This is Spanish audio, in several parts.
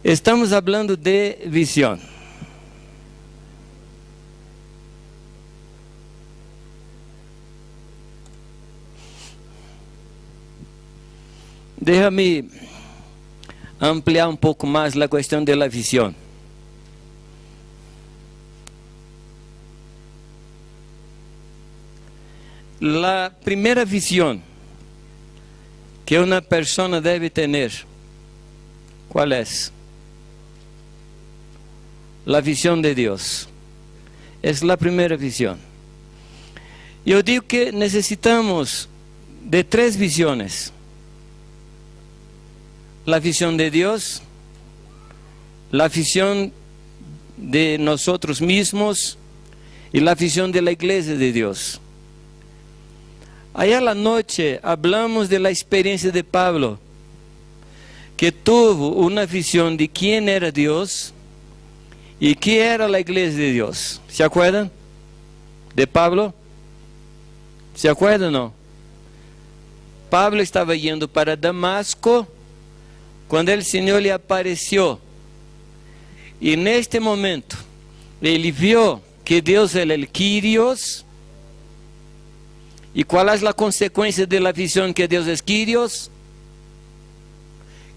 Estamos hablando de visión. Déjame ampliar un poco más la cuestión de la visión. La primera visión que una persona debe tener, ¿cuál es? La visión de Dios. Es la primera visión. Yo digo que necesitamos de 3 visiones. La visión de Dios, la visión de nosotros mismos y la visión de la iglesia de Dios. Allá la noche hablamos de la experiencia de Pablo, que tuvo una visión de quién era Dios y qué era la iglesia de Dios. ¿Se acuerdan de Pablo? ¿Se acuerdan o no? Pablo estaba yendo para Damasco cuando el Señor le apareció. Y en este momento, él vio que Dios era el Kyrios. ¿Y cuál es la consecuencia de la visión que Dios es Kyrios?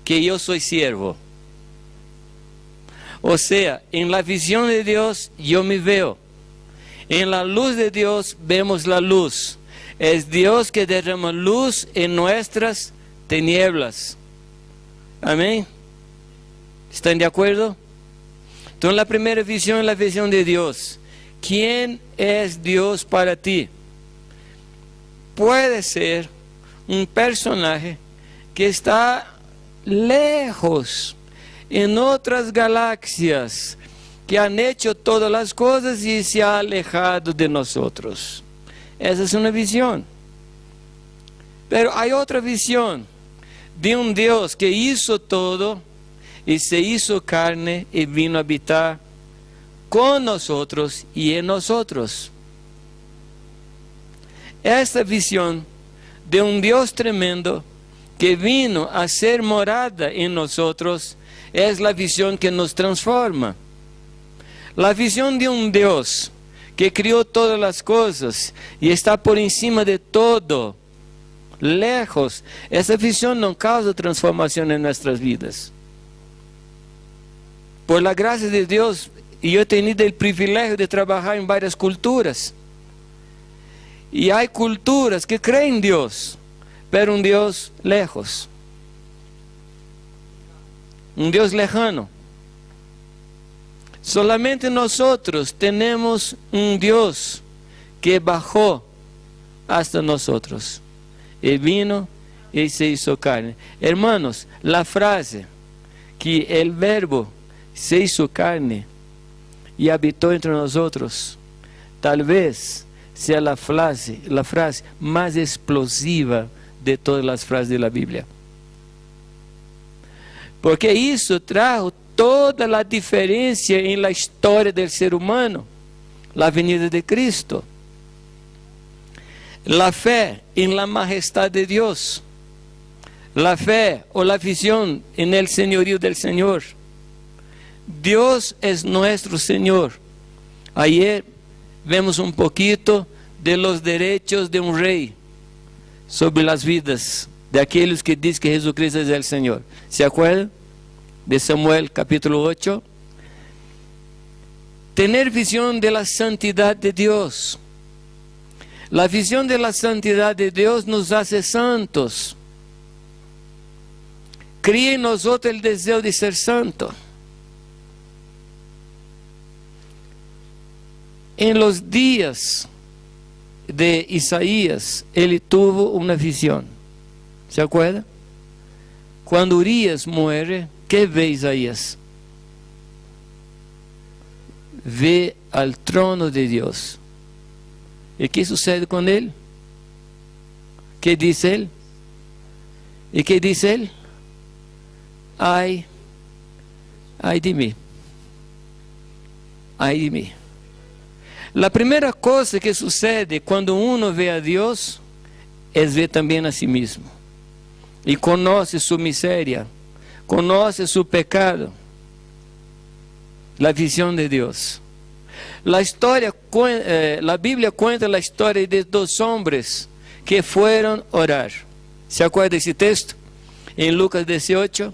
Que yo soy siervo. O sea, en la visión de Dios yo me veo. En la luz de Dios vemos la luz. Es Dios que derrama luz en nuestras tinieblas. Amén. ¿Están de acuerdo? Entonces la primera visión es la visión de Dios. ¿Quién es Dios para ti? Puede ser un personaje que está lejos, en otras galaxias, que han hecho todas las cosas y se ha alejado de nosotros. Esa es una visión. Pero hay otra visión de un Dios que hizo todo y se hizo carne y vino a habitar con nosotros y en nosotros. Esta visión de un Dios tremendo que vino a ser morada en nosotros es la visión que nos transforma. La visión de un Dios que crió todas las cosas y está por encima de todo, lejos. Esa visión no causa transformación en nuestras vidas. Por la gracia de Dios, yo he tenido el privilegio de trabajar en varias culturas. Y hay culturas que creen en Dios, pero un Dios lejos. Un Dios lejano. Solamente nosotros tenemos un Dios que bajó hasta nosotros. Y vino y se hizo carne. Hermanos, la frase que el verbo se hizo carne y habitó entre nosotros, tal vez sea la frase más explosiva de todas las frases de la Biblia. Porque eso trajo toda la diferencia en la historia del ser humano, la venida de Cristo. La fe en la majestad de Dios, la fe o la visión en el señorío del Señor. Dios es nuestro Señor. Ayer vemos un poquito de los derechos de un rey sobre las vidas de aquellos que dicen que Jesucristo es el Señor. ¿Se acuerdan? De Samuel capítulo 8. Tener visión de la santidad de Dios. La visión de la santidad de Dios nos hace santos. Cría en nosotros el deseo de ser santo. En los días de Isaías, él tuvo una visión. ¿Se acuerda? Cuando Urias muere, ¿qué ve Isaías? Ve al trono de Dios. ¿Y qué sucede con él? ¿Qué dice él? ¿Y qué dice él? Ay de mí. Ay de mí. La primera cosa que sucede cuando uno ve a Dios es ver también a sí mismo. Y conoce su miseria, conoce su pecado. la visión de Dios. La Biblia cuenta la historia de dos hombres que fueron a orar. ¿Se acuerda de ese texto? En Lucas 18,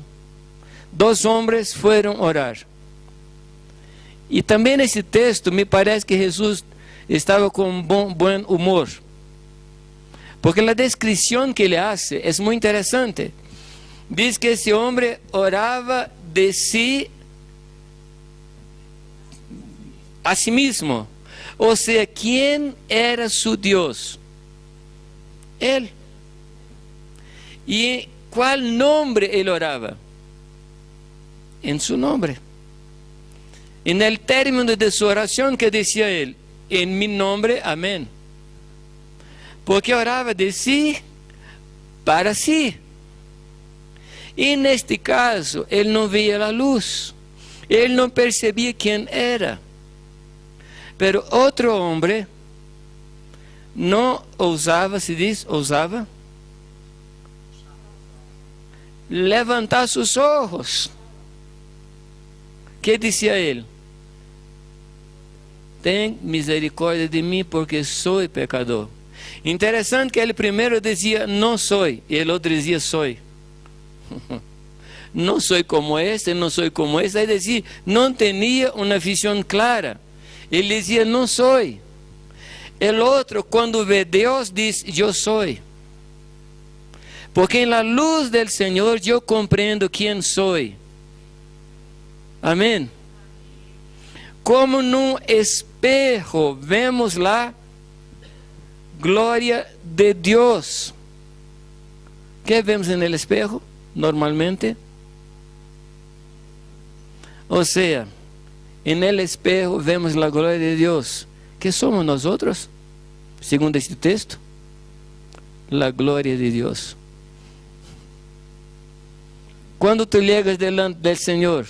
dos hombres fueron a orar. Y también ese texto me parece que Jesús estaba con buen humor. Porque la descripción que le hace es muy interesante. Dice que ese hombre oraba de sí a sí mismo. O sea, ¿quién era su Dios? Él. ¿Y cuál nombre él oraba? En su nombre. En el término de su oración, que decía él, en mi nombre, amén. Porque oraba de sí para sí. Y en este caso, él no veía la luz. Él no percibía quién era. Pero otro hombre no ousaba, se dice, ousaba levantar sus ojos. ¿Qué decía él? Ten misericordia de mí porque soy pecador. Interesante que el primero decía no soy y el otro decía soy. No soy como este, no soy como este. Es decir, no tenía una visión clara. Él decía no soy. El otro cuando ve a Dios dice yo soy. Porque en la luz del Señor yo comprendo quién soy. Amén. Como en un espejo vemos la gloria de Dios. ¿Qué vemos en el espejo normalmente? O sea, en el espejo vemos la gloria de Dios. ¿Qué somos nosotros? Según este texto, la gloria de Dios. Cuando tú llegas delante del Señor,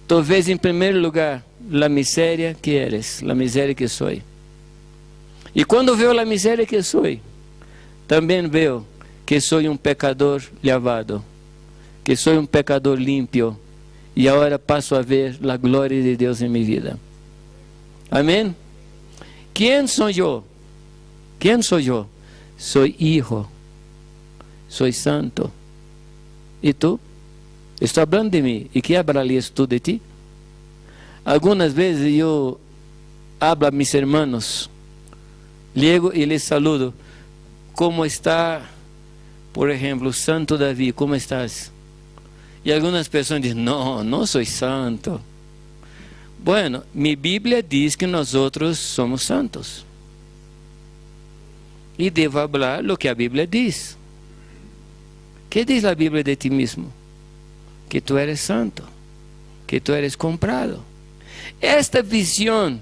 tú ves en primer lugar la miseria que eres, la miseria que soy. Y cuando veo la miseria que soy, también veo que soy un pecador lavado, que soy un pecador limpio, y ahora paso a ver la gloria de Dios en mi vida. Amén. ¿Quién soy yo? ¿Quién soy yo? Soy hijo, soy santo. ¿Y tú? Estoy hablando de mí. ¿Y qué hablarías tú de ti? Algunas veces yo hablo a mis hermanos, llego y les saludo. ¿Cómo está, por ejemplo, Santo David? ¿Cómo estás? Y algunas personas dicen, no, no soy santo. Bueno, mi Biblia dice que nosotros somos santos. Y debo hablar lo que la Biblia dice. ¿Qué dice la Biblia de ti mismo? Que tú eres santo, que tú eres comprado. Esta visión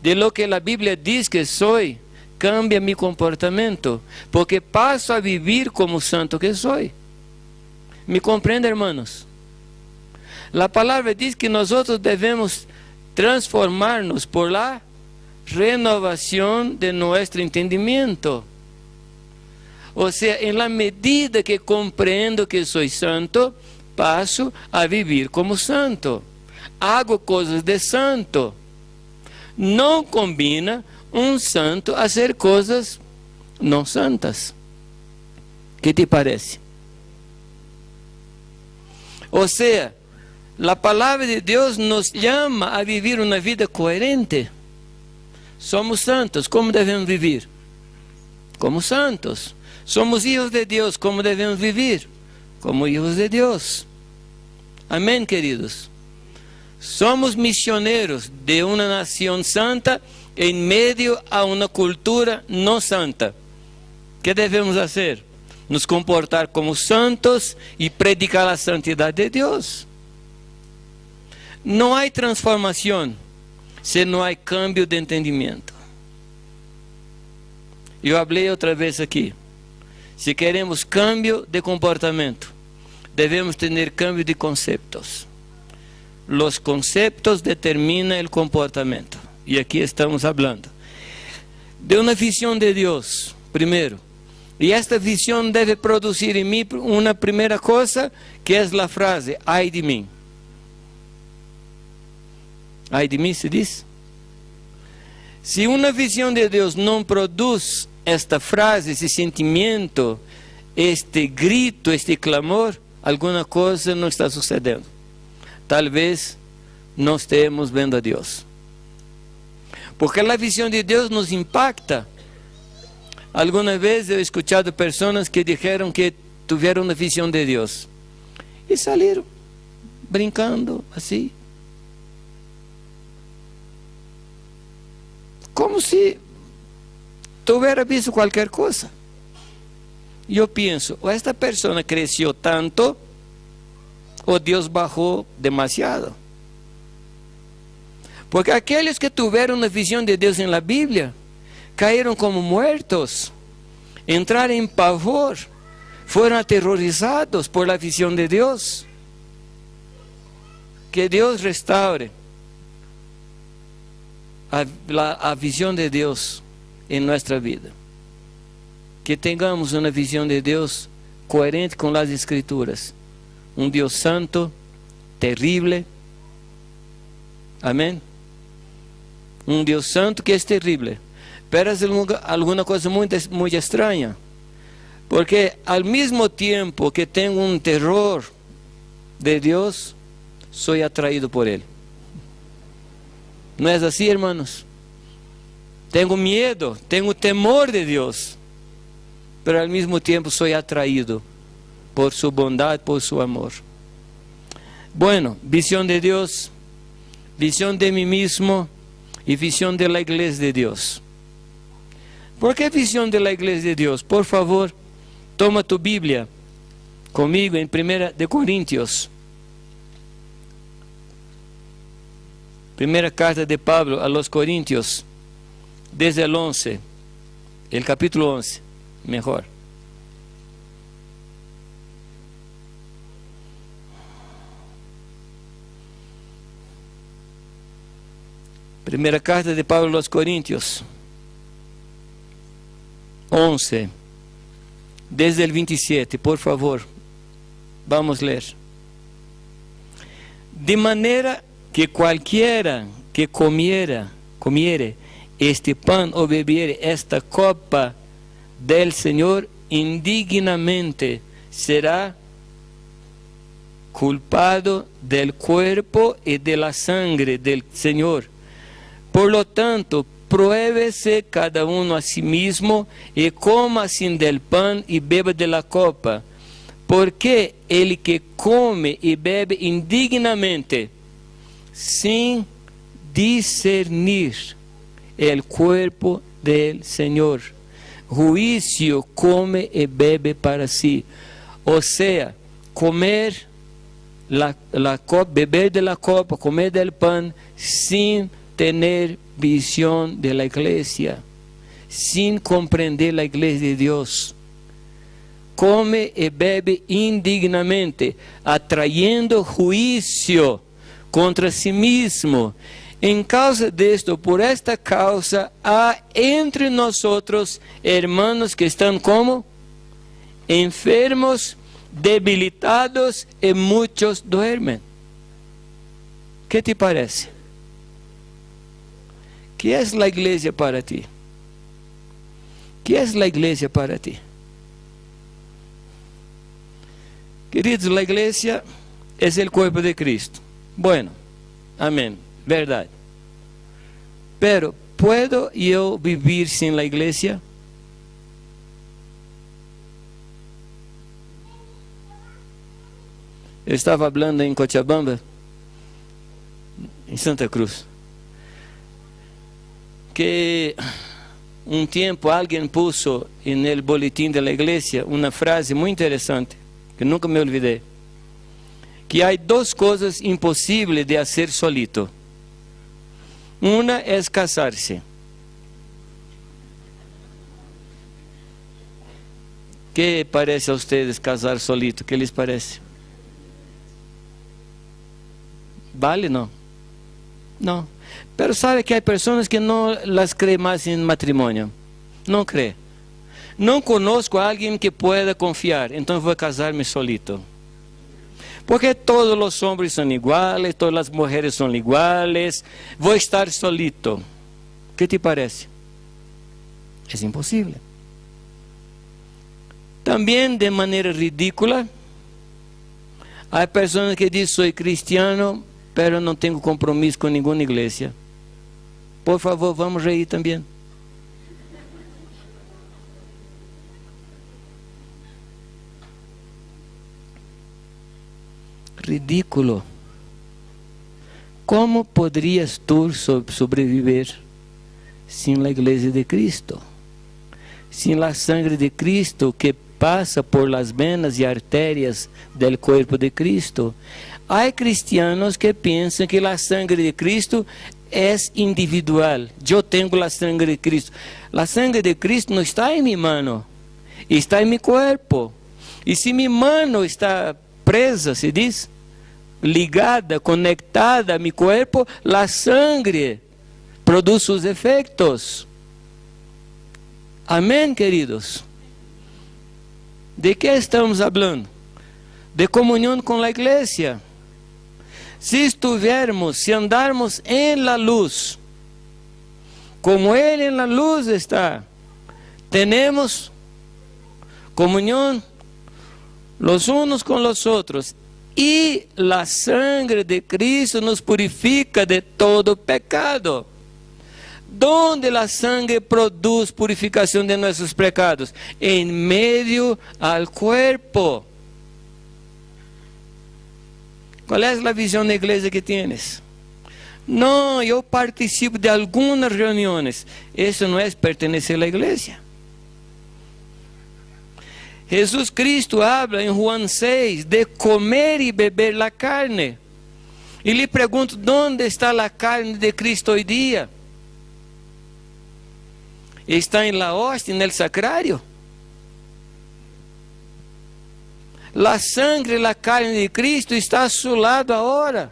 de lo que la Biblia dice que soy, cambia mi comportamiento, porque paso a vivir como santo que soy. ¿Me comprende, hermanos? La palabra dice que nosotros debemos transformarnos por la renovación de nuestro entendimiento. O sea, en la medida que comprendo que soy santo, paso a vivir como santo. Hago cosas de santo. No combina un santo hacer cosas no santas. ¿Qué te parece? O sea, la palabra de Dios nos llama a vivir una vida coherente. Somos santos, ¿cómo debemos vivir? Como santos. Somos hijos de Dios, ¿cómo debemos vivir? Como hijos de Dios. Amén, queridos. Somos misioneros de una nación santa en medio a una cultura no santa. ¿Qué debemos hacer? Nos comportar como santos y predicar la santidad de Dios. No hay transformación si no hay cambio de entendimiento. Yo hablé otra vez aquí. Si queremos cambio de comportamiento, debemos tener cambio de conceptos. Los conceptos determinan el comportamiento. Y aquí estamos hablando de una visión de Dios, primero. Y esta visión debe producir en mí una primera cosa, que es la frase, ay de mí. Ay de mí, se dice. Si una visión de Dios no produce esta frase, ese sentimiento, este grito, este clamor, alguna cosa no está sucediendo. Tal vez no estemos viendo a Dios. Porque la visión de Dios nos impacta. Alguna vez he escuchado personas que dijeron que tuvieron una visión de Dios y salieron brincando así, como si tuviera visto cualquier cosa. Yo pienso, o esta persona creció tanto, o Dios bajó demasiado. Porque aquellos que tuvieron una visión de Dios en la Biblia, cayeron como muertos, entraron en pavor, fueron aterrorizados por la visión de Dios. Que Dios restaure a visión de Dios en nuestra vida. Que tengamos una visión de Dios coherente con las Escrituras. Un Dios santo, terrible. Amén. Un Dios santo que es terrible. Pero es alguna cosa muy extraña. Porque al mismo tiempo que tengo un terror de Dios, soy atraído por Él. ¿No es así, hermanos? Tengo miedo, tengo temor de Dios, pero al mismo tiempo soy atraído por su bondad, por su amor. Bueno, visión de Dios, visión de mí mismo y visión de la iglesia de Dios. ¿Por qué visión de la iglesia de Dios? Por favor, toma tu Biblia conmigo en 1 de Corintios. Primera carta de Pablo a los Corintios, desde el 11, el capítulo 11, mejor. Primera carta de Pablo a los Corintios, 11, desde el 27, por favor, vamos a leer. De manera que cualquiera que comiere este pan o bebiere esta copa del Señor indignamente será culpado del cuerpo y de la sangre del Señor. Por lo tanto, pruébese cada uno a sí mismo y coma así del pan y beba de la copa. Porque el que come y bebe indignamente, sin discernir el cuerpo del Señor, juicio come y bebe para sí. O sea, comer la copa, beber de la copa, comer del pan, sin tener visión de la iglesia, sin comprender la iglesia de Dios. Come y bebe indignamente, atrayendo juicio contra sí mismo. En causa de esto, por esta causa, hay entre nosotros hermanos que están como enfermos, debilitados y muchos duermen. ¿Qué te parece? ¿Qué es la iglesia para ti? ¿Qué es la iglesia para ti? Queridos, la iglesia es el cuerpo de Cristo. Bueno, amén, verdad. Pero, ¿puedo yo vivir sin la iglesia? Eu estava hablando em Cochabamba, em Santa Cruz, que um tempo alguém puso no boletim da igreja uma frase muito interessante, que nunca me olvidei, que há duas coisas impossíveis de fazer solito. Uma é casar-se. Que parece a vocês casar solito? Que lhes parece? ¿Vale? No. No. Pero sabe que hay personas que no las creen más en matrimonio. No cree. No conozco a alguien que pueda confiar, entonces voy a casarme solito. Porque todos los hombres son iguales, todas las mujeres son iguales, voy a estar solito. ¿Qué te parece? Es imposible. También de manera ridícula, hay personas que dicen soy cristiano, pero no tengo compromiso con ninguna iglesia. Por favor, vamos reír también. Ridículo. ¿Cómo podrías tú sobrevivir sin la iglesia de Cristo? Sin la sangre de Cristo que pasa por las venas y arterias del cuerpo de Cristo. Hay cristianos que piensan que la sangre de Cristo es individual. Yo tengo la sangre de Cristo. La sangre de Cristo no está en mi mano, está en mi cuerpo. Y si mi mano está presa, se diz, ligada, conectada a mi cuerpo, la sangre produce sus efectos. Amén, queridos. ¿De qué estamos hablando? De comunión con la iglesia. Si estuviéramos, si andarmos en la luz, como Él en la luz está, tenemos comunión los unos con los otros. Y la sangre de Cristo nos purifica de todo pecado. ¿Dónde la sangre produce purificación de nuestros pecados? En medio al cuerpo. ¿Cuál es la visión de iglesia que tienes? No, yo participo de algunas reuniones. Eso no es pertenecer a la iglesia. Jesús Cristo habla en Juan 6 de comer y beber la carne. Y le pregunto, ¿dónde está la carne de Cristo hoy día? Está en la hostia, en el sacrario. La sangre y la carne de Cristo está a su lado ahora.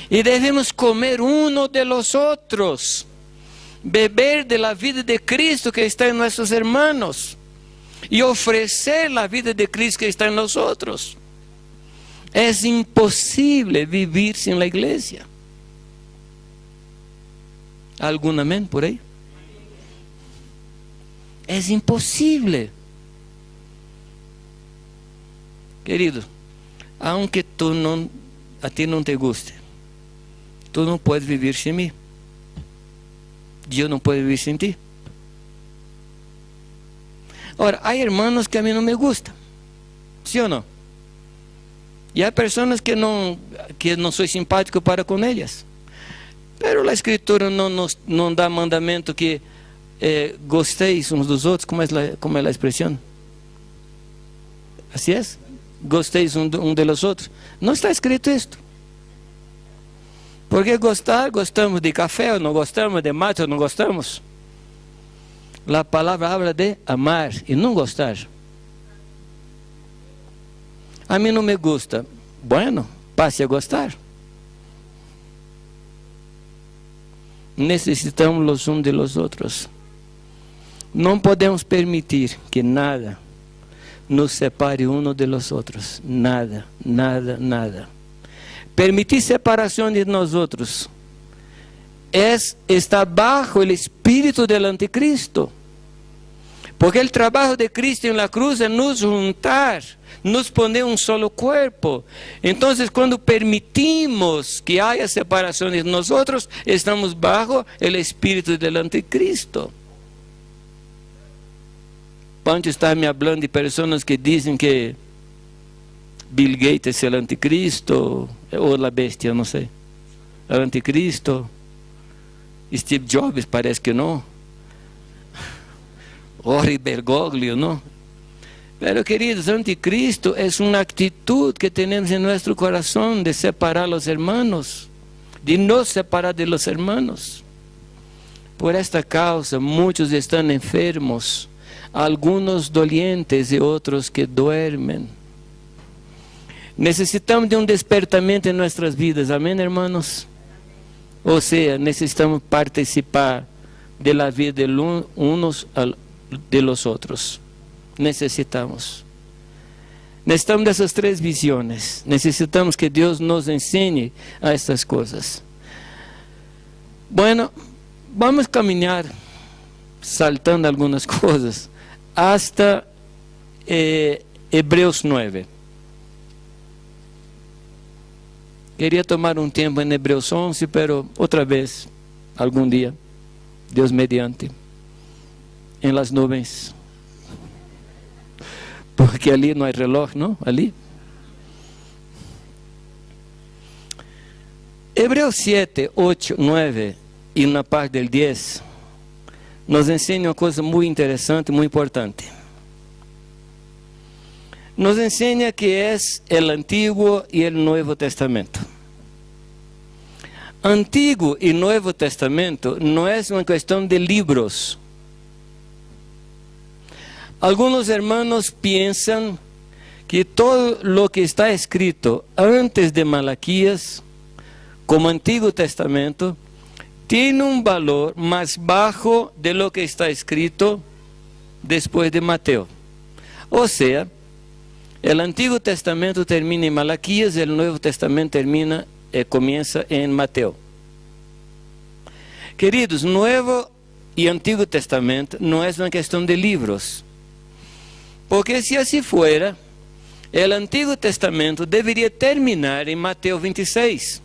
Y debemos comer uno de los otros. Beber de la vida de Cristo que está en nuestros hermanos. Y ofrecer la vida de Cristo que está en nosotros. Es imposible vivir sin la iglesia. ¿Algún amén por ahí? Es imposible. Querido, aunque a ti no te guste, tú no puedes vivir sin mí. Yo no puedo vivir sin ti. Ahora, hay hermanos que a mí no me gustan, ¿sí o no? Y hay personas que no soy simpático para con ellas. Pero la Escritura no da mandamento que gostéis unos dos otros. ¿Cómo es la expresión? ¿Así es? Gostéis un de los otros. No está escrito esto. Porque gostamos de café o no gostamos, de mate o no gostamos. La palavra habla de amar e não gostar. A mim não me gusta. Bueno, passe a gostar. Necessitamos los uns de los outros. Não podemos permitir que nada nos separe uno de los outros. Nada, nada, nada. Permitir separação de nós outros está bajo el espíritu del anticristo. Porque el trabajo de Cristo en la cruz es nos juntar, nos poner un solo cuerpo. Entonces, cuando permitimos que haya separación de nosotros, estamos bajo el espíritu del anticristo. Pancho está me hablando de personas que dicen que Bill Gates es el anticristo, o la bestia, no sé, el anticristo. Steve Jobs parece que no. Ori Bergoglio, no. Pero queridos, anticristo es una actitud que tenemos en nuestro corazón de separar a los hermanos, de nos separar de los hermanos. Por esta causa muchos están enfermos, algunos dolientes y otros que duermen. Necesitamos de un despertamiento en nuestras vidas, amén, hermanos. O sea, necesitamos participar de la vida de los otros. Necesitamos. Necesitamos dessas três visões. Necessitamos que Deus nos ensine a estas coisas. Bueno, vamos caminhar saltando algumas coisas hasta Hebreus 9. Queria tomar um tempo em Hebreus 11, pero outra vez, algum dia, Deus mediante, em las nuvens. Porque ali não há relógio, não? Ali. Hebreus 7, 8, 9 e na parte del 10 nos ensina uma coisa muito interessante, muito importante. Nos ensina que é o Antigo e o Novo Testamento. Antigo e Novo Testamento não é uma questão de livros. Alguns hermanos pensam que todo lo que está escrito antes de Malaquías, como Antigo Testamento, tem um valor mais baixo de lo que está escrito depois de Mateus. Ou seja, o Antigo Testamento termina em Malaquías, o Novo Testamento começa em Mateus. Queridos, Novo e Antigo Testamento não é uma questão de livros. Porque se assim fuera, o Antigo Testamento deveria terminar em Mateus 26.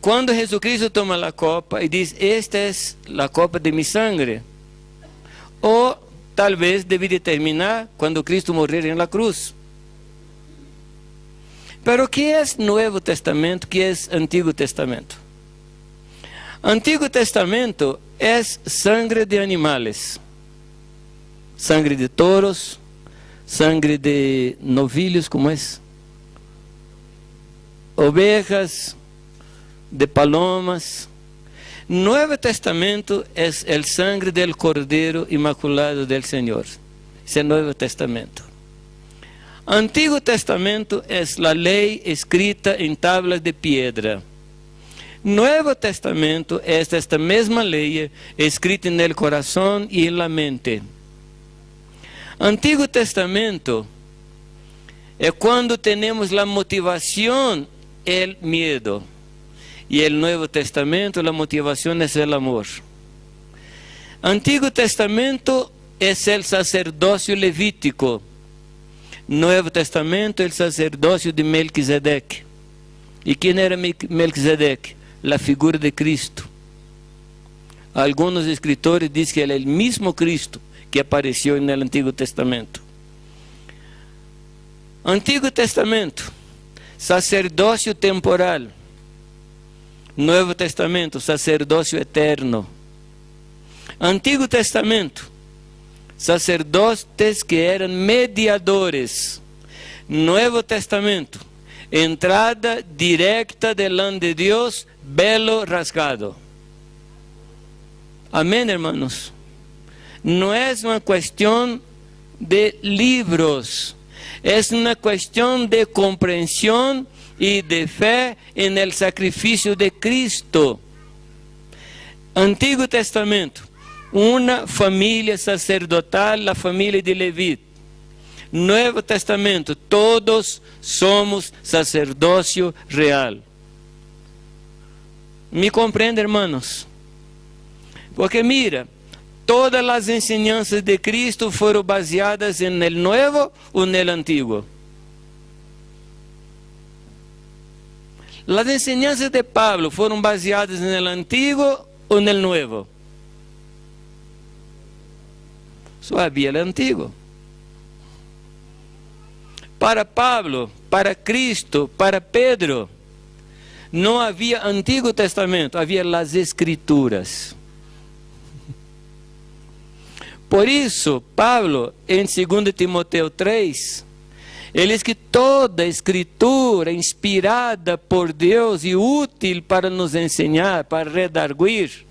Quando Jesucristo toma a copa e diz, esta é a copa de mi sangre. Ou talvez deveria terminar quando Cristo morrer na cruz. Pero o que é Novo Testamento, o que é Antigo Testamento? Antigo Testamento é sangre de animais. Sangre de toros, sangre de novilhos, como é? Ovejas, de palomas. Novo Testamento é o sangue del Cordeiro Imaculado del Senhor. Esse é o Novo Testamento. Antigo Testamento é a lei escrita em tablas de piedra. Novo Testamento é esta mesma lei escrita no coração e na mente. Antigo Testamento é quando temos a motivação, o medo. E o Novo Testamento, a motivação é o amor. Antigo Testamento é o sacerdócio levítico. Novo Testamento é o sacerdócio de Melquisedeque. E quem era Melquisedeque? A figura de Cristo. Alguns escritores dizem que ele é o mesmo Cristo que apareceu no Antigo Testamento. Antigo Testamento, sacerdócio temporal. Novo Testamento, sacerdócio eterno. Antigo Testamento, sacerdotes que eram mediadores. Novo Testamento, entrada direta delante de Deus, velo rasgado. Amém, hermanos? Não é uma questão de livros, é uma questão de compreensão e de fé no sacrifício de Cristo. Antigo Testamento, uma família sacerdotal, a família de Leví. Novo Testamento, todos somos sacerdócio real. Me compreende, hermanos? Porque mira, todas as ensinanças de Cristo foram baseadas no Novo ou no Antigo? As ensinanças de Pablo foram baseadas no Antigo ou no Novo? Só havia o Antigo. Para Pablo, para Cristo, para Pedro, não havia Antigo Testamento, havia as Escrituras. Por isso, Pablo, em 2 Timoteo 3, ele diz que toda escritura inspirada por Deus e útil para nos ensinar, para redarguir,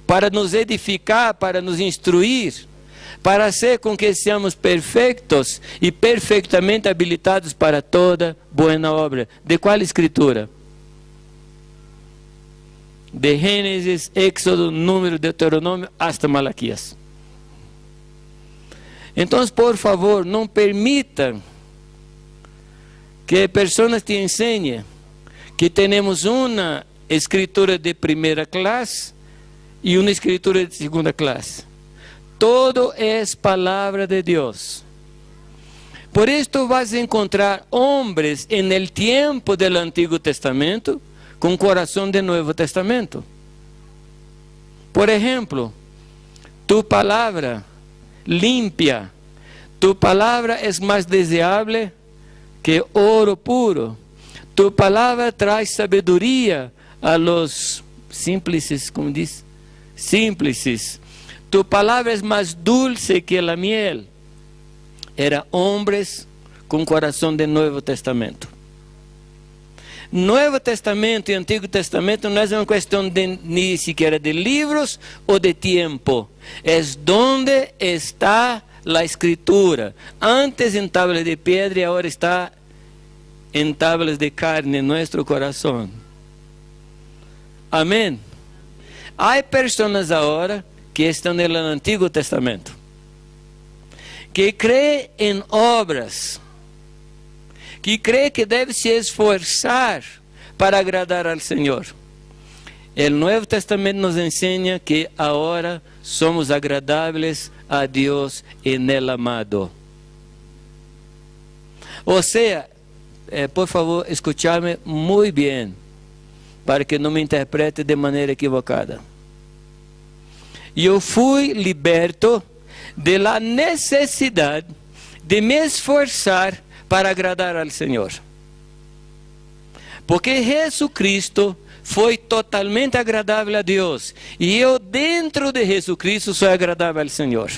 para nos edificar, para nos instruir, para ser com que seamos perfeitos e perfeitamente habilitados para toda boa obra. De qual escritura? De Gênesis, Éxodo, Número, Deuteronômio, hasta Malaquias. Entonces, por favor, no permitan que personas te enseñen que tenemos una escritura de primera clase y una escritura de segunda clase. Todo es palabra de Dios. Por esto vas a encontrar hombres en el tiempo del Antiguo Testamento con corazón del Nuevo Testamento. Por ejemplo, tu palabra limpia, tu palabra es más deseable que oro puro. Tu palabra trae sabiduría a los simples, como dice, simples. Tu palabra es más dulce que la miel. Eran hombres con corazón del Nuevo Testamento. Nuevo Testamento y Antiguo Testamento no es una cuestión de, ni siquiera de libros o de tiempo. Es donde está la escritura. Antes en tablas de piedra y ahora está en tablas de carne en nuestro corazón. Amén. Hay personas ahora que están en el Antiguo Testamento, que creen en obras, que creen que debe se esforzar para agradar al Señor. El Nuevo Testamento nos enseña que ahora somos agradables a Dios en el amado. O sea, por favor, escúchame muy bien, para que no me interprete de manera equivocada. Yo fui liberto de la necesidad de me esforzar para agradar al Señor. Porque Jesucristo foi totalmente agradável a Deus. E eu dentro de Jesucristo sou agradável ao Senhor.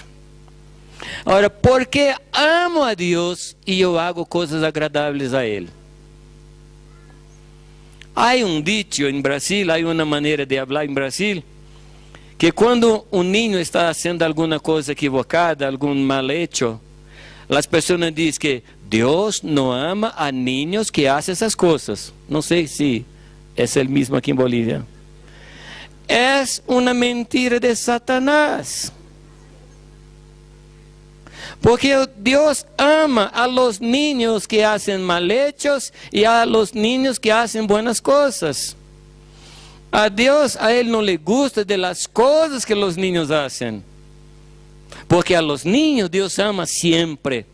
Agora, porque amo a Deus e eu hago coisas agradáveis a Ele. Há dicho em Brasil, há uma maneira de falar em Brasil, que quando niño está haciendo alguma coisa equivocada, algum mal hecho, as pessoas dizem que Deus não ama a niños que hacen essas coisas. Não sei se é o mesmo aqui em Bolívia. É uma mentira de Satanás. Porque Deus ama a los niños que hacen mal hechos y a los niños que hacen buenas cosas. A Deus, a Él no le gusta de las cosas que los niños hacen. Porque a los niños Deus ama siempre.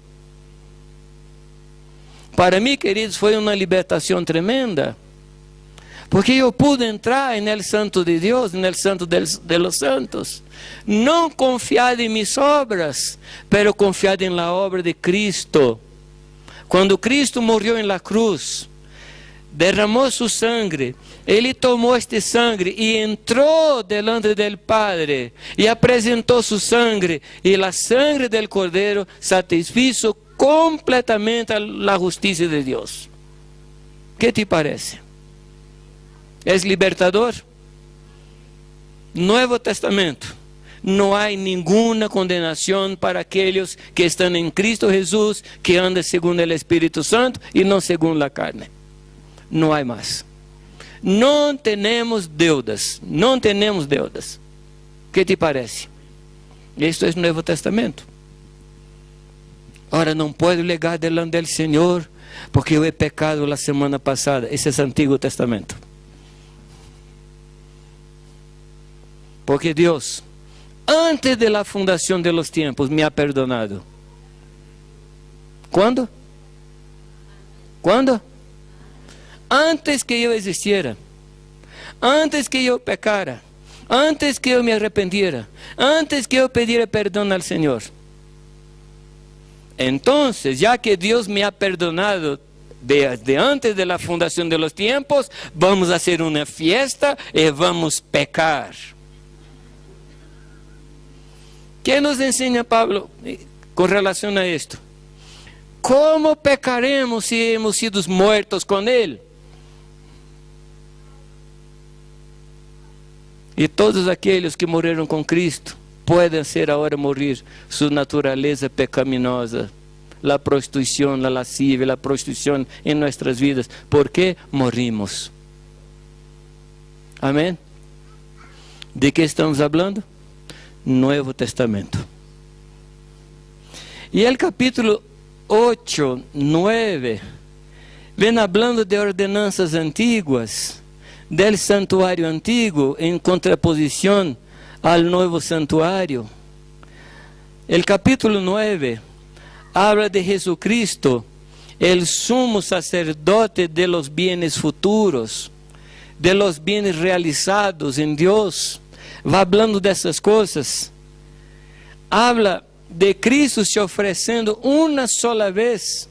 Para mim, queridos, foi uma libertação tremenda. Porque eu pude entrar no Santo de Deus, no Santo de los Santos. Não confiado em minhas obras, pero confiado em la obra de Cristo. Quando Cristo morreu em la cruz, derramou sua sangue, Ele tomou este sangue e entrou delante del Padre e apresentou sua sangue, e a sangue del Cordeiro satisfizo completamente a justiça de Deus. Que te parece? É libertador? Nuevo Testamento. Não há nenhuma condenação para aqueles que estão em Cristo Jesus, que andam segundo o Espírito Santo e não segundo a carne. Não há mais. Não temos deudas. Não temos deudas. Que te parece? Isto é o Novo Testamento. Ora, não posso legar delante do Senhor, porque eu he pecado a semana passada. Esse é o Antigo Testamento. Porque Deus, antes de la fundación de los tiempos, me ha perdonado. ¿Cuándo? ¿Cuándo? Antes que yo existiera, antes que yo pecara, antes que yo me arrependiera, antes que yo pidiera perdón al Señor. Entonces, ya que Dios me ha perdonado desde antes de la fundación de los tiempos, vamos a hacer una fiesta y vamos a pecar. ¿Qué nos enseña Pablo con relación a esto? ¿Cómo pecaremos si hemos sido muertos con Él? Y todos aquellos que murieron con Cristo pueden ser ahora morir su naturaleza pecaminosa, la prostitución, la lascivia, la prostitución en nuestras vidas. ¿Por qué morimos? Amén. ¿De qué estamos hablando? Nuevo Testamento. Y el capítulo 8, 9, ven hablando de ordenanzas antiguas, del santuario antiguo en contraposición al nuevo santuario. El capítulo 9 habla de Jesucristo, el sumo sacerdote de los bienes futuros, de los bienes realizados en Dios. Va hablando de esas cosas. Habla de Cristo se ofreciendo una sola vez,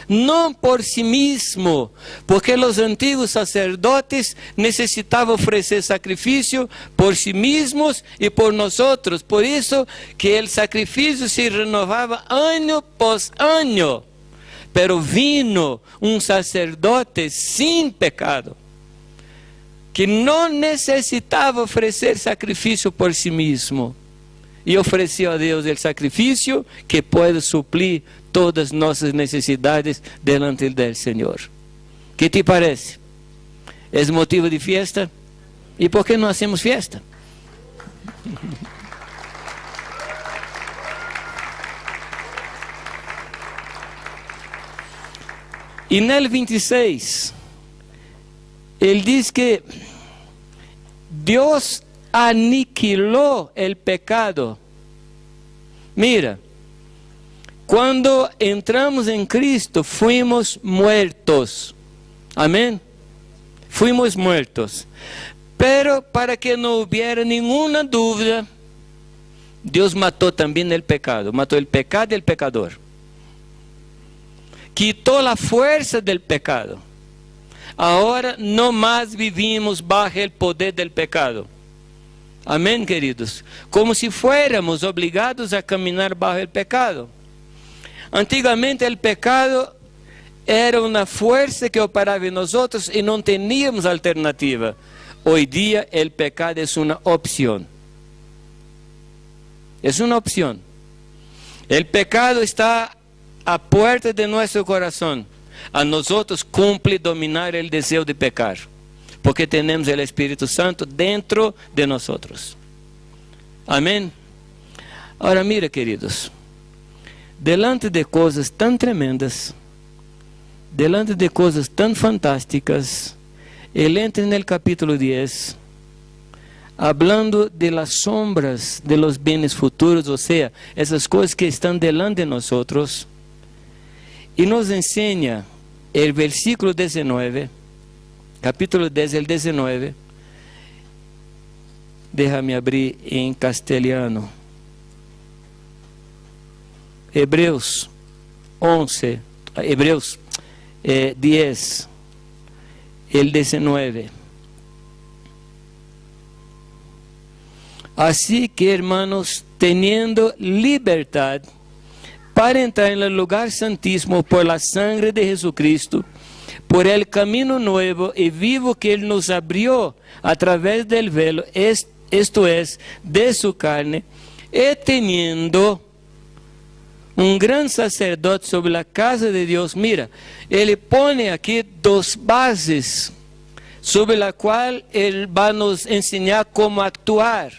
no por sí mismo, porque los antiguos sacerdotes necesitaban ofrecer sacrificio por sí mismos y por nosotros. Por eso que el sacrificio se renovaba año por año. Pero vino un sacerdote sin pecado, que no necesitaba ofrecer sacrificio por sí mismo, y ofreció a Dios el sacrificio que puede suplir todas nuestras necesidades delante del Señor. ¿Qué te parece? ¿Es motivo de fiesta? ¿Y por qué no hacemos fiesta? Y en el 26, él dice que Dios aniquiló el pecado. Mira, cuando entramos en Cristo fuimos muertos. Amén. Fuimos muertos. Pero para que no hubiera ninguna duda, Dios mató también el pecado. Mató el pecado y el pecador. Quitó la fuerza del pecado. Ahora no más vivimos bajo el poder del pecado. Amén, queridos. Como si fuéramos obligados a caminar bajo el pecado. Antigamente el pecado era una fuerza que operaba en nosotros y no teníamos alternativa. Hoy día el pecado es una opción. Es una opción. El pecado está a puerta de nuestro corazón. A nosotros cumple dominar el deseo de pecar, porque tenemos el Espíritu Santo dentro de nosotros. Amén. Ahora mira, queridos, delante de cosas tan tremendas, delante de cosas tan fantásticas, él entra en el capítulo 10, hablando de las sombras de los bienes futuros, o sea, esas cosas que están delante de nosotros, y nos enseña el versículo 19, capítulo 10, el 19, déjame abrir en castellano, Hebreos 11, Hebreos 10, el 19. Así que, hermanos, teniendo libertad para entrar en el lugar santísimo por la sangre de Jesucristo, por el camino nuevo y vivo que Él nos abrió a través del velo, esto es, de su carne, y teniendo un gran sacerdote sobre la casa de Dios. Mira, Él pone aquí dos bases sobre la cual Él va a nos enseñar cómo actuar.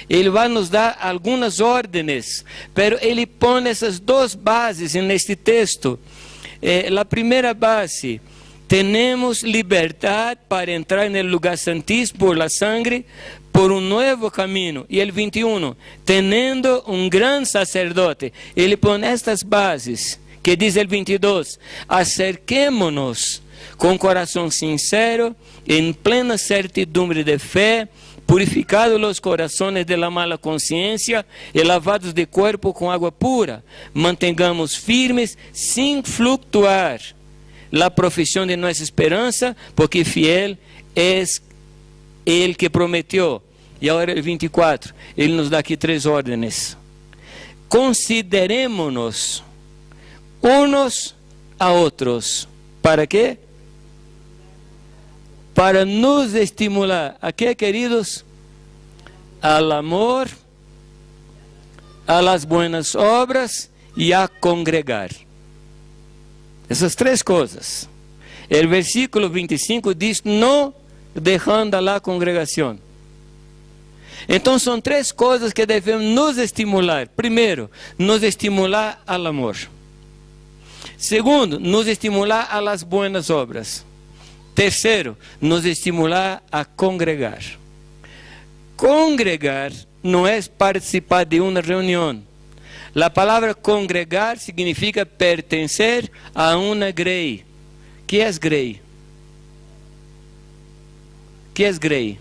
Él va a nos dar algunas órdenes, pero Él pone esas dos bases en este texto. La primera base, tenemos libertad para entrar en el lugar santísimo por la sangre, por un nuevo camino. Y el 21, teniendo un gran sacerdote, Él pone estas bases, que dice el 22, acerquémonos con corazón sincero, en plena certidumbre de fe, purificados los corazones de la mala conciencia y lavados de cuerpo con agua pura, mantengamos firmes sin fluctuar la profesión de nuestra esperanza, porque fiel es el que prometió. Y ahora el 24, Él nos da aquí tres órdenes. Considerémonos unos a otros. ¿Para qué? Para nos estimular. ¿A qué, queridos? Al amor, a las buenas obras y a congregar. Esas tres cosas. El versículo 25 dice, no dejando a la congregación. Então são três coisas que devemos nos estimular. Primeiro, nos estimular ao amor. Segundo, nos estimular a las buenas obras. Terceiro, nos estimular a congregar. Congregar não é participar de uma reunião. A palavra congregar significa pertencer a uma grey. Que é grey? Que é grey?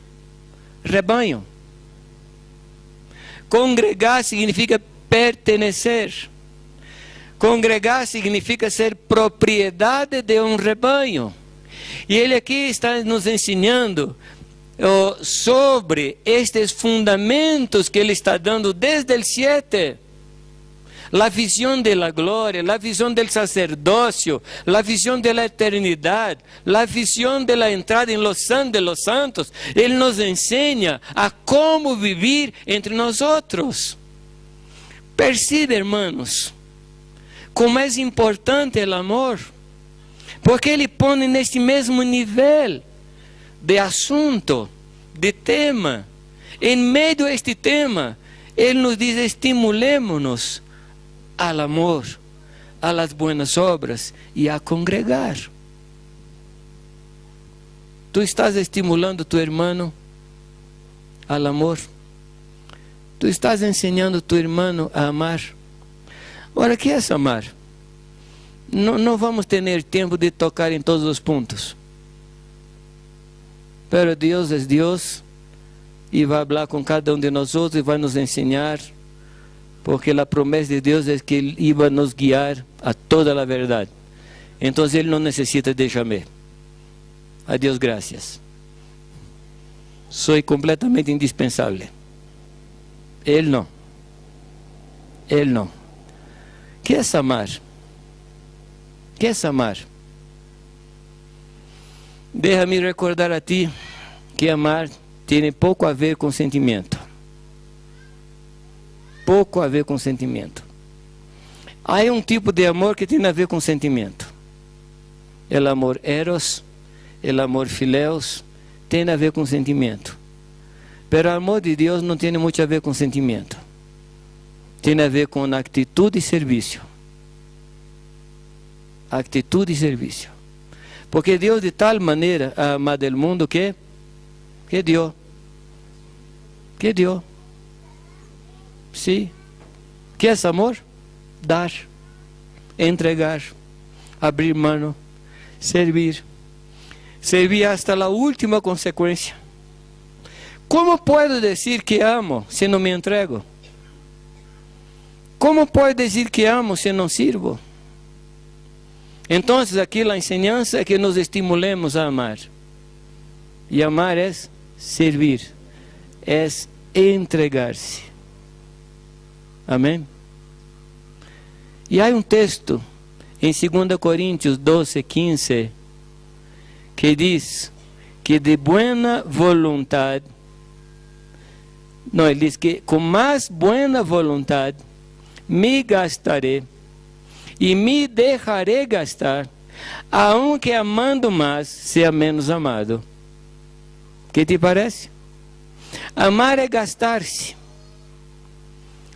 Rebanho. Congregar significa pertenecer. Congregar significa ser propriedade de um rebanho. E ele aqui está nos ensinando sobre estes fundamentos que ele está dando desde o 7. La visión de la gloria, la visión del sacerdocio, la visión de la eternidad, la visión de la entrada en los santos de los santos. Él nos enseña a cómo vivir entre nosotros. Percibe, hermanos, como é importante o amor, porque ele põe neste mesmo nível de assunto, de tema. Em meio a este tema, ele nos diz: estimulemos-nos al amor, a las buenas obras e a congregar. Tu estás estimulando tu irmão al amor? Tu estás ensinando tu irmão a amar? Ora, o que é amar? Não vamos ter tempo de tocar em todos os pontos. Pero Deus é Deus e vai falar com cada de nós e vai nos ensinar, porque a promessa de Deus é que Ele iba nos guiar a toda a verdade. Então Ele não necessita de chamar. A Deus graças. Sou completamente indispensável. Ele não. Ele não. Que é amar? Que é amar? Deixa-me recordar a ti que amar tem pouco a ver com sentimento. Pouco a ver com sentimento. Há um tipo de amor que tem a ver com sentimento. O amor eros, o amor fileus, tem a ver com sentimento. Mas o amor de Deus não tem muito a ver com sentimento. Tem a ver com atitude e serviço. Atitude e serviço. Porque Deus de tal maneira ha amado o mundo que dio. Que dio. Sim. Que é amor? Dar, entregar, abrir mão, servir. Servir hasta a última consequência. Como posso dizer que amo se não me entrego? Como posso dizer que amo se não sirvo? Então, aqui a enseñança é que nos estimulemos a amar. E amar é servir, é entregar-se. Amém? E há um texto em 2 Coríntios 12, 15, que diz que de buena voluntad, não, ele diz que com mais buena voluntad me gastaré e me deixaré gastar, aunque amando mais, seja menos amado. Que te parece? Amar é gastar-se.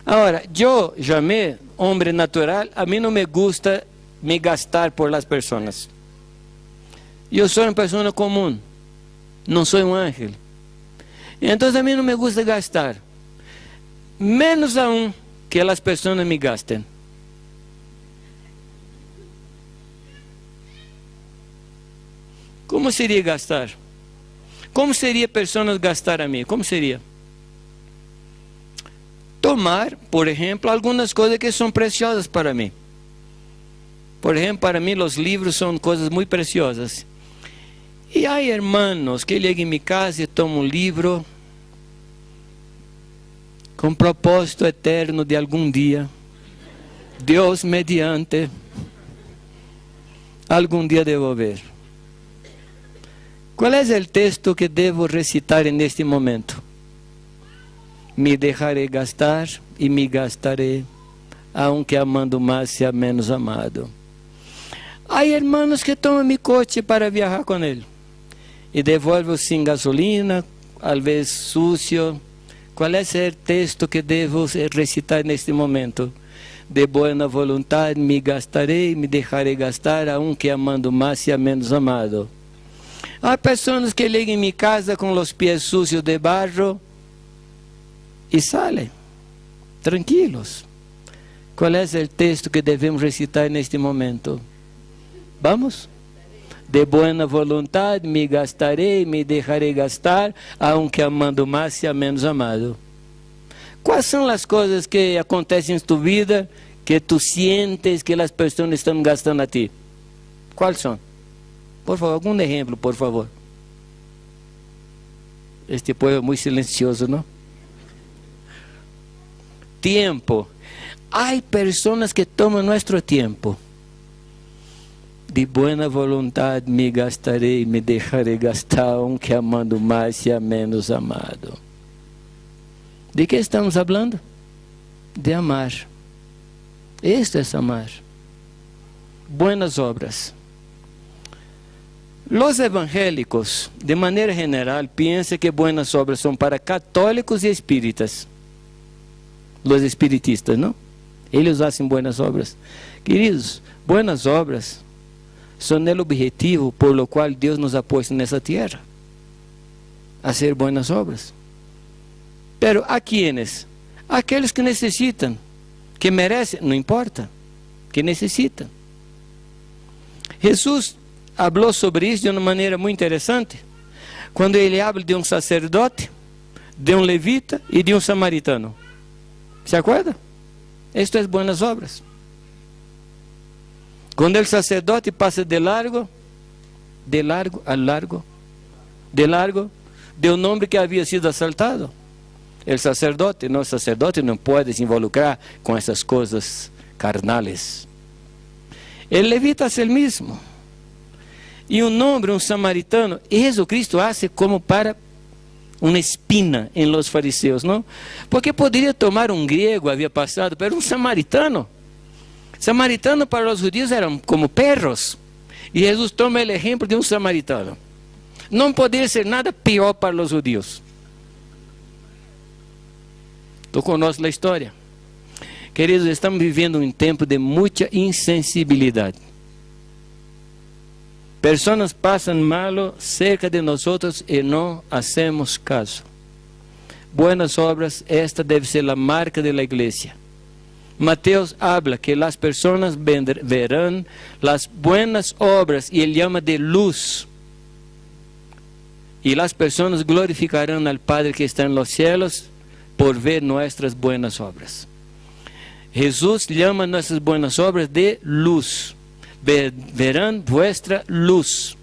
Agora, eu, Jamé, homem natural, a mim não me gusta me gastar por las pessoas. Eu sou uma pessoa comum, não sou um ángel. Então a mim não me gusta gastar. Menos aún que as pessoas me gastem. Como seria gastar? Como seria pessoas gastar a mim? Como seria? Tomar, por exemplo, algumas coisas que são preciosas para mim. Por exemplo, para mim os livros são coisas muito preciosas. E há irmãos que chegam em minha casa e tomam um livro com propósito eterno de algum dia, Deus mediante, algum dia devolver. Qual é o texto que devo recitar neste momento? Me deixarei gastar e me gastarei, aunque amando mais, seja menos amado. Há irmãos que tomam meu coche para viajar com ele e devolvem sem gasolina, às vezes sucio, ¿Cuál es el texto que debo recitar en este momento? De buena voluntad me gastaré y me dejaré gastar, aunque amando más sea menos amado. Hay personas que llegan en mi casa con los pies sucios de barro y salen tranquilos. ¿Cuál es el texto que debemos recitar en este momento? ¿Vamos? De buena voluntad me gastaré y me dejaré gastar, aunque amando más sea menos amado. ¿Cuáles son las cosas que acontecen en tu vida que tú sientes que las personas están gastando a ti? ¿Cuáles son? Por favor, algún ejemplo, por favor. Este pueblo es muy silencioso, ¿no? Tiempo. Hay personas que toman nuestro tiempo. De buena voluntad me gastaré y me dejaré gastar, aunque amando más sea menos amado. ¿De qué estamos hablando? De amar. Esto es amar. Buenas obras. Los evangélicos, de manera general, piensan que buenas obras son para católicos y espíritas. Los espiritistas, ¿no? Ellos hacen buenas obras. Queridos, buenas obras son el objetivo por lo cual Dios nos ha puesto en esa tierra. Hacer buenas obras. Pero ¿a quiénes? Aquellos que necesitan, que merecen, no importa, que necesitan. Jesús habló sobre isso de uma maneira muito interessante, quando ele habla de um sacerdote, de um levita e de um samaritano. ¿Se acuerda? Esto es buenas obras. Quando o sacerdote passa de largo de um homem que havia sido assaltado. O sacerdote não pode se involucrar com essas coisas carnales. O levita hace el mismo. E um homem, um samaritano, Jesucristo hace como para uma espina em los fariseus, não? Porque poderia tomar um grego, havia passado, pero um samaritano. Samaritano para os judíos eram como perros. E Jesus toma o exemplo de um samaritano. Não poderia ser nada pior para os judíos. Tu conoces a história. Queridos, estamos vivendo um tempo de muita insensibilidade. Pessoas passam malo cerca de nós e não hacemos caso. Buenas obras, esta deve ser a marca de la igreja. Mateus habla que as pessoas verão as buenas obras e ele chama de luz. E as pessoas glorificarão al Padre que está en los cielos por ver nuestras buenas obras. Jesús llama nuestras buenas obras de luz. Verán vuestra luz.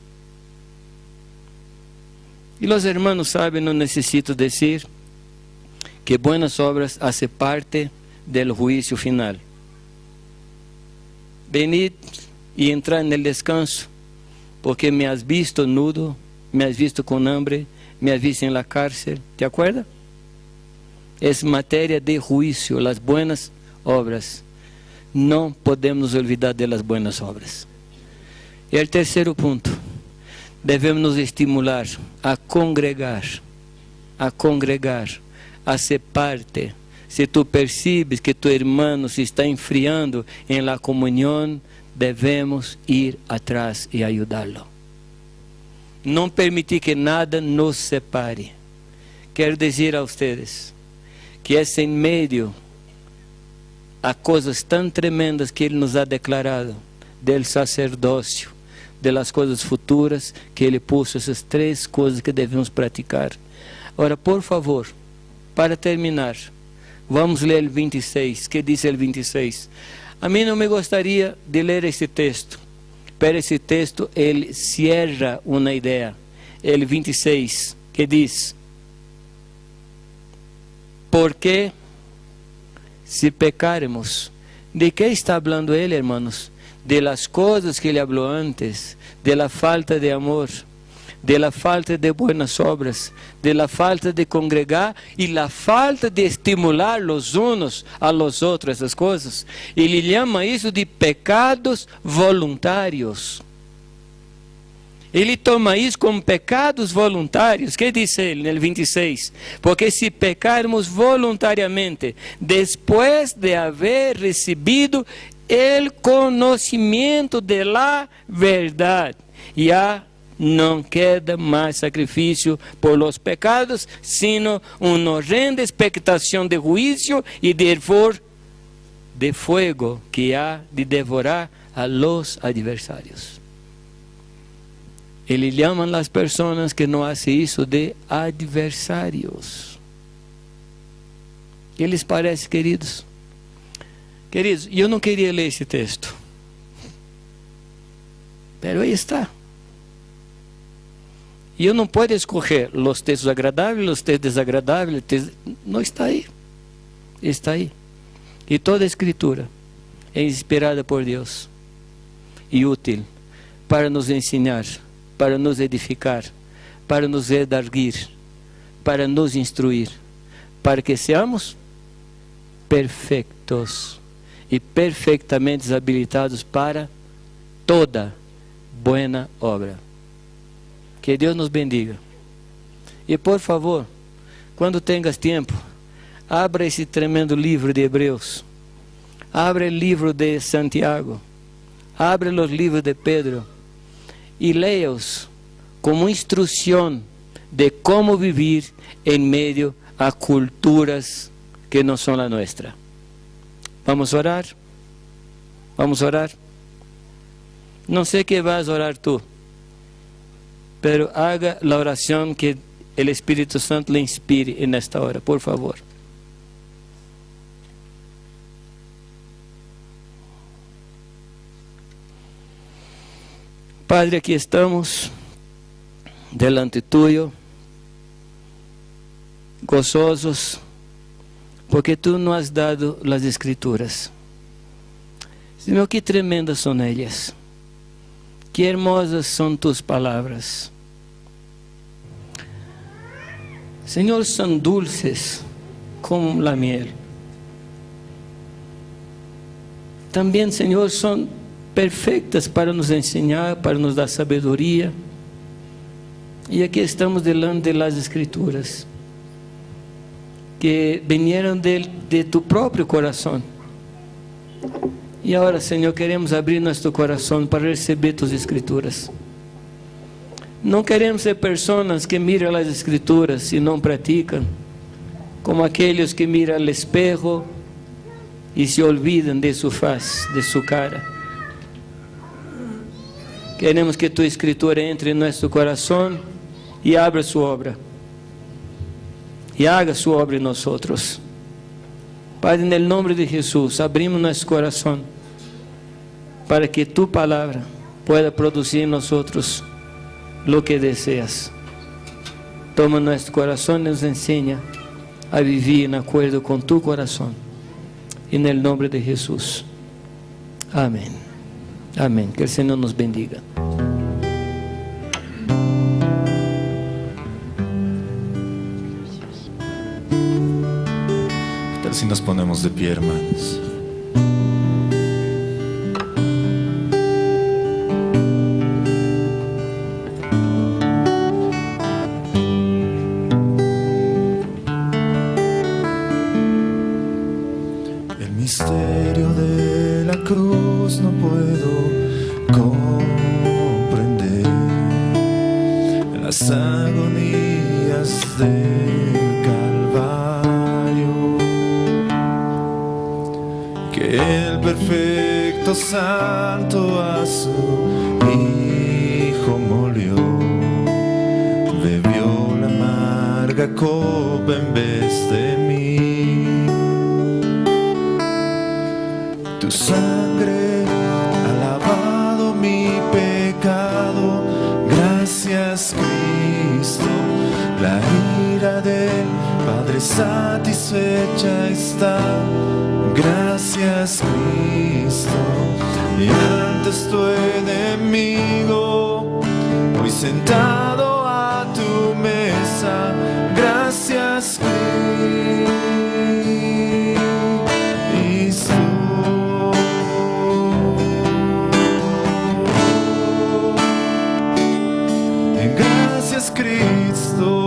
Y los hermanos saben, no necesito decir, que buenas obras hacen parte del juicio final. Venid y entrad en el descanso, porque me has visto nudo, me has visto con hambre, me has visto en la cárcel. ¿Te acuerdas? Es materia de juicio, las buenas obras. No podemos olvidar de las buenas obras. Y el tercer punto, debemos nos estimular a congregar, a ser parte. Si tú percibes que tu hermano se está enfriando en la comunión, debemos ir atrás y ayudarlo. No permitir que nada nos separe. Quiero decir a ustedes que es en medio a coisas tão tremendas que Ele nos ha declarado, del sacerdócio, de las coisas futuras, que Ele puso essas três coisas que devemos praticar. Agora, por favor, para terminar, vamos ler o 26. Que diz o 26? A mim não me gostaria de ler esse texto, pero esse texto, ele cierra uma ideia. O 26, que diz: porque se pecaremos, ¿de qué está hablando él, hermanos? De las cosas que él habló antes, de la falta de amor, de la falta de buenas obras, de la falta de congregar y la falta de estimular los unos a los otros, esas cosas. Y le llama eso de pecados voluntarios. Ele toma isso como pecados voluntários. Que diz ele no 26? Porque se pecarmos voluntariamente, depois de haver recebido o conhecimento de la verdade, já não queda mais sacrifício por los pecados, sino uma horrenda expectação de juízo e de hervor de fuego que há de devorar a los adversários. Ele chama as pessoas que não fazem isso de adversários. Que lhes parece, queridos? Queridos, eu não queria ler esse texto, mas aí está. E eu não posso escolher os textos agradáveis, os textos desagradáveis, não está aí. Está aí. E toda a Escritura é inspirada por Deus e útil para nos ensinar, para nos edificar, para nos redarguir, para nos instruir, para que seamos perfeitos e perfeitamente habilitados para toda boa obra. Que Deus nos bendiga. E por favor, quando tenhas tempo, abra esse tremendo livro de Hebreus, abra o livro de Santiago, abra os livros de Pedro e leia-os como instrução de como viver em meio a culturas que não são a nossa. Vamos orar? Vamos orar? Não sei que vas a orar tu, pero haga a oração que o Espírito Santo lhe inspire nesta hora, por favor. Padre, aqui estamos, delante tuyo, gozosos, porque tu nos has dado as Escrituras. Senhor, que tremendas são elas, que hermosas são tus palavras. Senhor, são dulces como la miel. Também, Senhor, são perfeitas para nos ensinar, para nos dar sabedoria. E aqui estamos delante das Escrituras, que vieram de tu próprio coração. E agora, Senhor, queremos abrir nosso coração para receber tus Escrituras. Não queremos ser pessoas que miram as Escrituras e não praticam, como aqueles que miram ao espejo e se olvidam de sua faz, de sua cara. Queremos que tua Escritura entre em nosso coração e abra sua obra. E haga sua obra em nós. Padre, no nome de Jesus, abrimos nosso coração para que tu palavra pueda produzir em nós lo que deseas. Toma nosso coração e nos ensina a viver em acordo com tu coração. E no nome de Jesus. Amém. Amém. Que o Senhor nos bendiga. ¿Qué tal si nos ponemos de pie, hermanos? El misterio de la cruz no puedo comprender, las agonías del Calvario, que el perfecto santo a su Hijo molió, bebió la amarga copa en vez de mí. Tu sangre ha lavado mi pecado, gracias Cristo. La ira del Padre satisfecha está, gracias Cristo. Y antes tu enemigo, hoy sentado a tu mesa, gracias Cristo. Cristo.